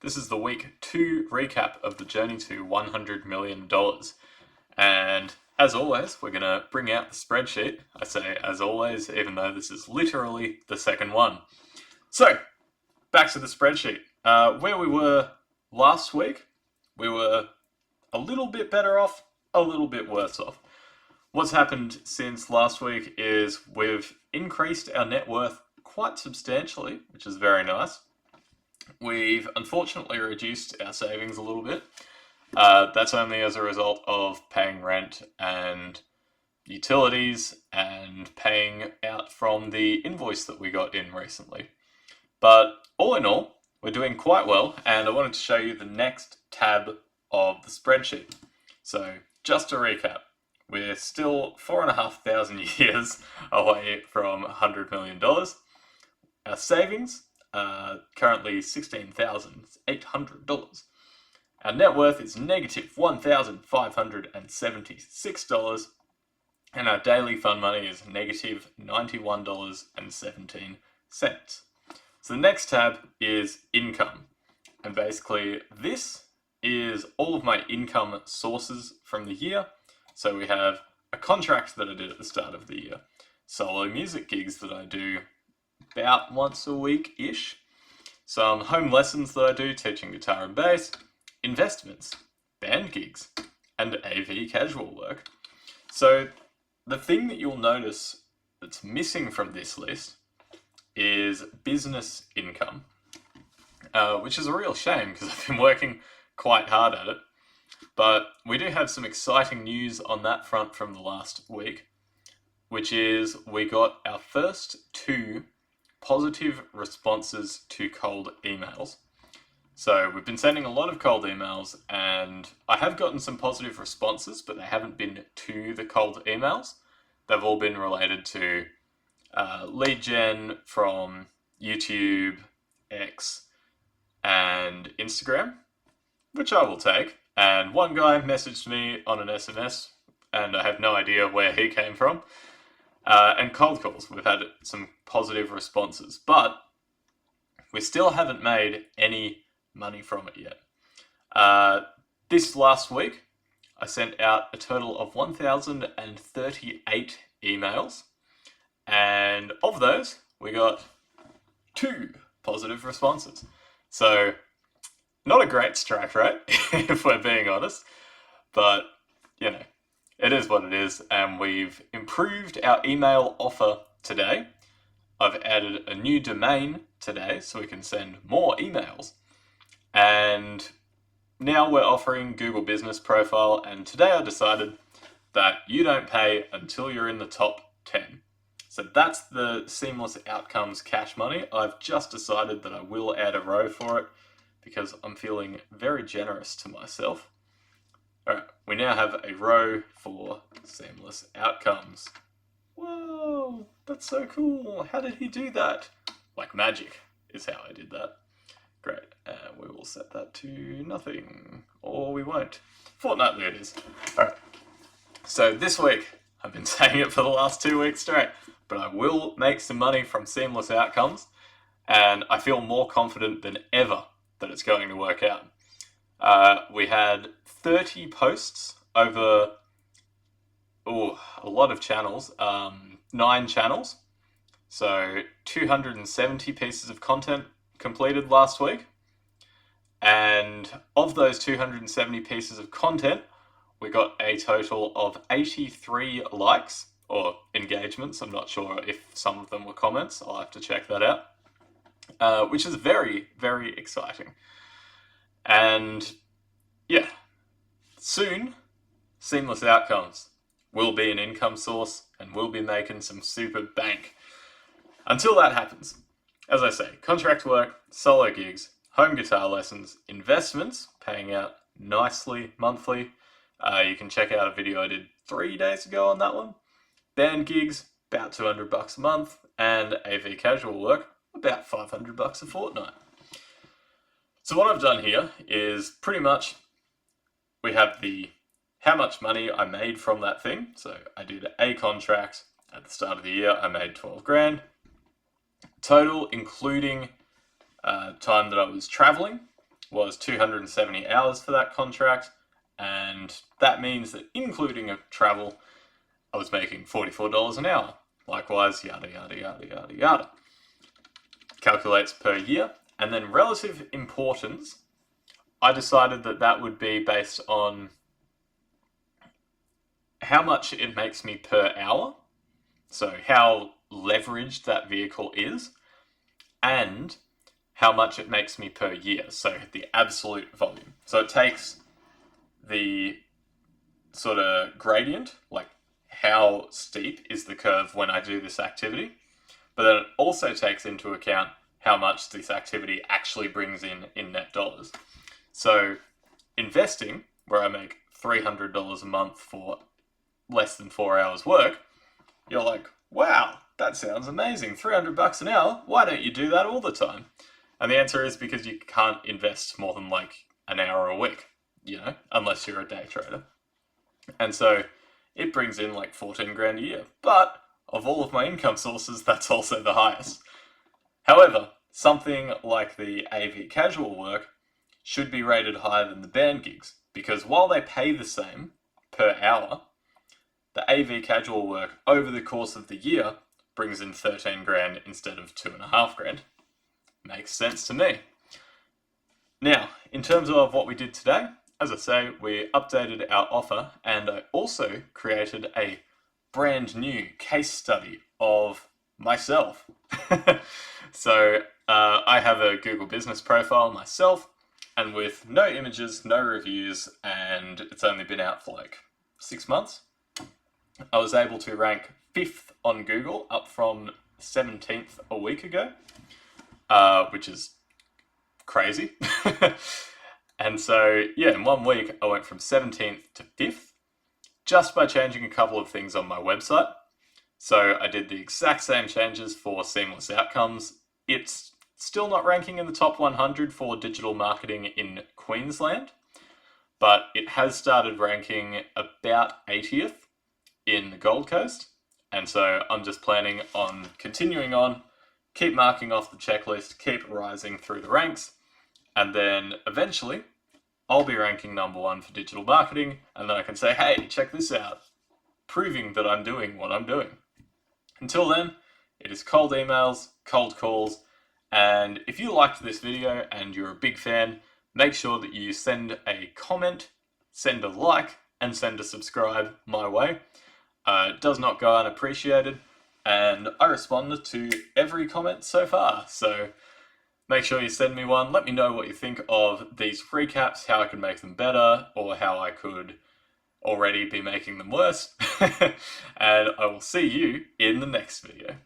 This is the week 2 recap of the journey to $100 million. And as always, we're going to bring out the spreadsheet. I say as always, even though this is literally the second one. So, back to the spreadsheet. Where we were last week, we were a little bit better off, a little bit worse off. What's happened since last week is we've increased our net worth quite substantially, which is very nice. We've unfortunately reduced our savings a little bit. That's only as a result of paying rent and utilities and paying out from the invoice that we got in recently. But all in all, we're doing quite well, and I wanted to show you the next tab of the spreadsheet. So just to recap, we're still 4,500 years away from $100 million. Our savings are currently $16,800. Our net worth is negative $1,576, and our daily fund money is negative $91.17. So the next tab is income, and basically this is all of my income sources from the year. So we have a contract that I did at the start of the year, solo music gigs that I do about once a week-ish, some home lessons that I do teaching guitar and bass, investments, band gigs, and AV casual work. So the thing that you'll notice that's missing from this list is business income, which is a real shame because I've been working quite hard at it. But we do have some exciting news on that front from the last week, which is we got our first 2 positive responses to cold emails. So we've been sending a lot of cold emails, and I have gotten some positive responses, but they haven't been to the cold emails. They've all been related to lead gen from YouTube, X, and Instagram, which I will take. And one guy messaged me on an SMS, and I have no idea where he came from. And cold calls, we've had some positive responses, but we still haven't made any money from it yet. This last week, I sent out a total of 1,038 emails, and of those, we got 2 positive responses. So, not a great strike rate, if we're being honest, but, you know, it is what it is, and we've improved our email offer today. I've added a new domain today so we can send more emails. And now we're offering Google Business Profile, and today I decided that you don't pay until you're in the top 10. So that's the Seamless Outcomes cash money. I've just decided that I will add a row for it because I'm feeling very generous to myself. Alright, we now have a row for Seamless Outcomes. Whoa, that's so cool. How did he do that? Like magic is how I did that. Great, and we will set that to nothing. Or we won't. Fortnightly it is. Alright, so this week, I've been saying it for the last 2 weeks straight, but I will make some money from Seamless Outcomes, and I feel more confident than ever that it's going to work out. We had 30 posts over a lot of channels, 9 channels, so 270 pieces of content completed last week, and of those 270 pieces of content, we got a total of 83 likes, or engagements. I'm not sure if some of them were comments, I'll have to check that out, which is very, very exciting. And yeah, soon, Seamless Outcomes will be an income source and we'll be making some super bank. Until that happens, as I say, contract work, solo gigs, home guitar lessons, investments, paying out nicely monthly. You can check out a video I did 3 days ago on that one. Band gigs, about $200 a month, and AV casual work, about $500 a fortnight. So what I've done here is pretty much, we have the how much money I made from that thing. So I did a contract at the start of the year, I made 12 grand. Total, including time that I was traveling, was 270 hours for that contract, and that means that including a travel, I was making $44 an hour. Likewise, yada yada yada yada yada. Calculates per year, and then relative importance, I decided that that would be based on how much it makes me per hour, so how leveraged that vehicle is, and how much it makes me per year, so the absolute volume. So it takes the sort of gradient, like how steep is the curve when I do this activity, but then it also takes into account how much this activity actually brings in net dollars. So investing, where I make $300 a month for less than 4 hours work, you're like, wow, that sounds amazing. $300 an hour. Why don't you do that all the time? And the answer is because you can't invest more than like an hour a week, unless you're a day trader. And so it brings in like 14 grand a year. But of all of my income sources, that's also the highest. However, something like the AV casual work should be rated higher than the band gigs, because while they pay the same per hour, the AV casual work over the course of the year brings in 13 grand instead of 2.5 grand. Makes sense to me. Now, in terms of what we did today, as I say, we updated our offer, and I also created a brand new case study of myself. So I have a Google business profile myself, and with no images, no reviews, and it's only been out for like 6 months, I was able to rank 5th on Google, up from 17th a week ago, which is crazy. And so, yeah, in 1 week, I went from 17th to 5th, just by changing a couple of things on my website. So I did the exact same changes for Seamless Outcomes. It's still not ranking in the top 100 for digital marketing in Queensland, but it has started ranking about 80th in the Gold Coast. And so I'm just planning on continuing on, keep marking off the checklist, keep rising through the ranks, and then eventually I'll be ranking number 1 for digital marketing, and then I can say, hey, check this out, proving that I'm doing what I'm doing. Until then, it is cold emails, cold calls, and if you liked this video and you're a big fan, make sure that you send a comment, send a like, and send a subscribe my way. It does not go unappreciated, and I responded to every comment so far, so make sure you send me one. Let me know what you think of these recaps, how I can make them better, or how I could already be making them worse. And I will see you in the next video.